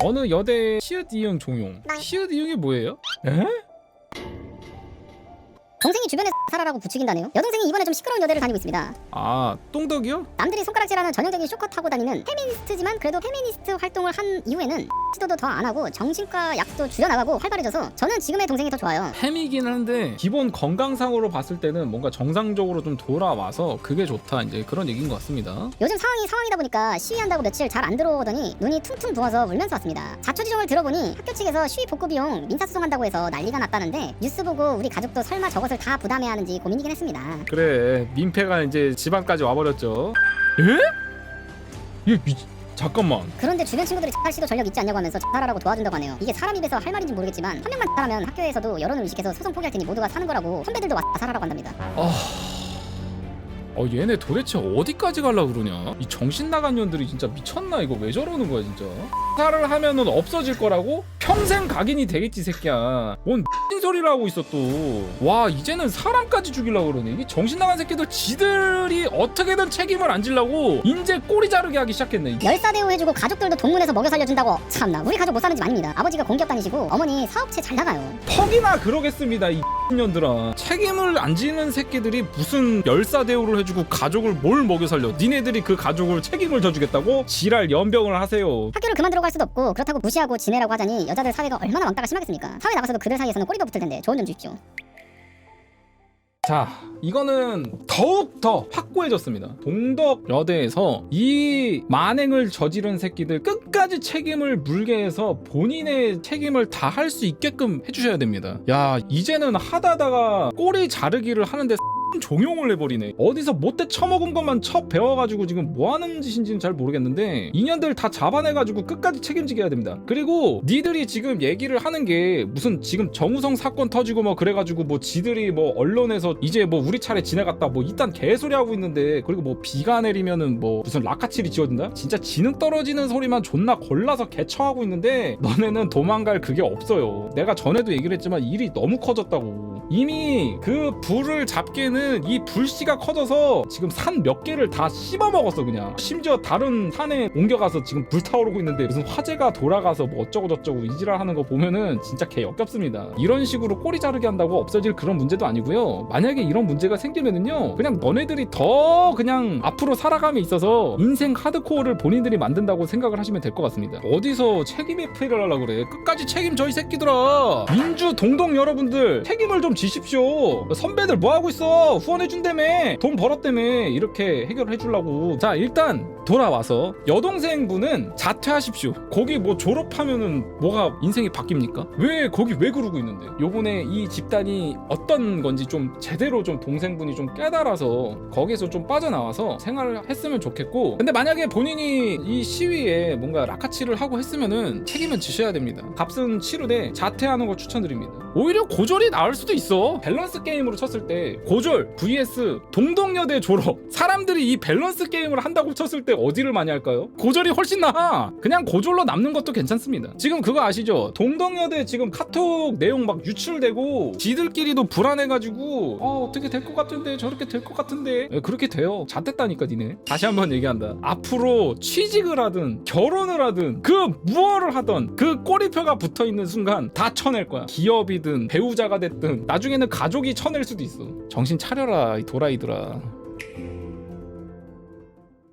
어느 여대 시읒 이응 종용. 시읒 이응이 뭐예요? 에? 동생이 주변에 살아라고 부추긴다네요. 여동생이 이번에 좀 시끄러운 여대를 다니고 있습니다. 아 똥덕이요? 남들이 손가락질하는 전형적인 쇼컷 하고 다니는 페미니스트지만 그래도 페미니스트 활동을 한 이후에는 지도도 더 안 하고 정신과 약도 줄여나가고 활발해져서 저는 지금의 동생이 더 좋아요. 햄이긴 한데 기본 건강상으로 봤을 때는 뭔가 정상적으로 좀 돌아와서 그게 좋다 이제 그런 얘기인 것 같습니다. 요즘 상황이다 보니까 시위한다고 며칠 잘 안 들어오더니 눈이 퉁퉁 부어서 울면서 왔습니다. 자초지종을 들어보니 학교 측에서 시위 복구 비용 민사소송한다고 해서 난리가 났다는데 뉴스 보고 우리 가족도 설마 저것을 다 부담해야 하는지 고민이긴 했습니다. 그래 민폐가 이제 집안까지 와버렸죠. 예? 잠깐만. 그런데 주변 친구들이 자살시도 전력 있지 않냐고 하면서 자살하라고 도와준다고 하네요. 이게 사람 입에서 할 말인지 모르겠지만 한 명만 자살하면 학교에서도 여론을 의식해서 소송 포기할 테니 모두가 사는 거라고 선배들도 와서 자살하라고 한답니다. 얘네 도대체 어디까지 갈라 그러냐? 이 정신 나간 년들이 진짜 미쳤나? 이거 왜 저러는 거야 진짜? 사를 하면은 없어질 거라고? 평생 각인이 되겠지 새끼야. 뭔 X 소리를 하고 있어 또. 와 이제는 사람까지 죽이려고 그러네. 이 정신 나간 새끼들 지들이 어떻게든 책임을 안 지려고 인제 꼬리 자르게 하기 시작했네. 열사대우 해주고 가족들도 동문해서 먹여 살려준다고. 참나 우리 가족 못 사는 집 아닙니다. 아버지가 공기업 다니시고 어머니 사업체 잘 나가요. 퍽이나 그러겠습니다 이 년들아. 책임을 안 지는 새끼들이 무슨 열사대우를 해주고 가족을 뭘 먹여 살려. 니네들이 그 가족을 책임을 져주겠다고? 지랄 연병을 하세요. 학교를 그만 들어갈 수도 없고 그렇다고 무시하고 지내라고 하자니 여자들 사회가 얼마나 왕따가 심하겠습니까? 사회 나가서도 그들 사이에서는 꼬리도 붙을 텐데 조언 좀 주십시오. 자 이거는 더욱 더 확고해졌습니다. 동덕여대에서 이 만행을 저지른 새끼들 끝까지 책임을 물게 해서 본인의 책임을 다 할 수 있게끔 해주셔야 됩니다. 야 이제는 하다가 꼬리 자르기를 하는데 종용을 해버리네. 어디서 못돼 처먹은 것만 척 배워가지고 지금 뭐하는 짓인지는 잘 모르겠는데 인연들 다 잡아내가지고 끝까지 책임지게 해야 됩니다. 그리고 니들이 지금 얘기를 하는 게 무슨 지금 정우성 사건 터지고 뭐 그래가지고 뭐 지들이 뭐 언론에서 이제 뭐 우리 차례 지나갔다 뭐 이딴 개소리 하고 있는데, 그리고 뭐 비가 내리면은 뭐 무슨 라카칠이 지어진다? 진짜 지능 떨어지는 소리만 존나 골라서 개처하고 있는데 너네는 도망갈 그게 없어요. 내가 전에도 얘기를 했지만 일이 너무 커졌다고. 이미 그 불을 잡기에는 이 불씨가 커져서 지금 산 몇 개를 다 씹어먹었어 그냥. 심지어 다른 산에 옮겨가서 지금 불타오르고 있는데 무슨 화재가 돌아가서 뭐 어쩌고 저쩌고 이지랄 하는 거 보면은 진짜 개 역겹습니다. 이런 식으로 꼬리 자르게 한다고 없어질 그런 문제도 아니고요. 만약에 이런 문제가 생기면은요 그냥 너네들이 더 그냥 앞으로 살아감에 있어서 인생 하드코어를 본인들이 만든다고 생각을 하시면 될 것 같습니다. 어디서 책임의 회피를 하려고 그래. 끝까지 책임져 이 새끼들아. 민주 동동 여러분들 책임을 좀 지십시오. 선배들 뭐하고 있어. 후원해준다며. 돈 벌었다며. 이렇게 해결을 해주려고. 자 일단 돌아와서 여동생분은 자퇴하십시오. 거기 뭐 졸업하면은 뭐가 인생이 바뀝니까? 왜 거기 왜 그러고 있는데. 요번에 이 집단이 어떤 건지 좀 제대로 좀 동생분이 좀 깨달아서 거기에서 좀 빠져나와서 생활을 했으면 좋겠고, 근데 만약에 본인이 이 시위에 뭔가 라카치를 하고 했으면은 책임은 지셔야 됩니다. 값은 치르되 자퇴하는 거 추천드립니다. 오히려 고졸이 나을 수도 있어. 밸런스 게임으로 쳤을 때 고졸 vs 동덕여대 졸업. 사람들이 이 밸런스 게임을 한다고 쳤을 때 어디를 많이 할까요? 고졸이 훨씬 나아. 그냥 고졸로 남는 것도 괜찮습니다. 지금 그거 아시죠? 동덕여대 지금 카톡 내용 막 유출되고 지들끼리도 불안해가지고 어떻게 될 것 같은데 저렇게 될 것 같은데. 그렇게 돼요. 잣됐다니까 니네. 다시 한번 얘기한다. 앞으로 취직을 하든 결혼을 하든 그 무엇을 하든 그 꼬리표가 붙어있는 순간 다 쳐낼 거야. 기업이든 배우자가 됐든 나중에는 가족이 쳐낼 수도 있어. 정신 차려라 이 도라이들아.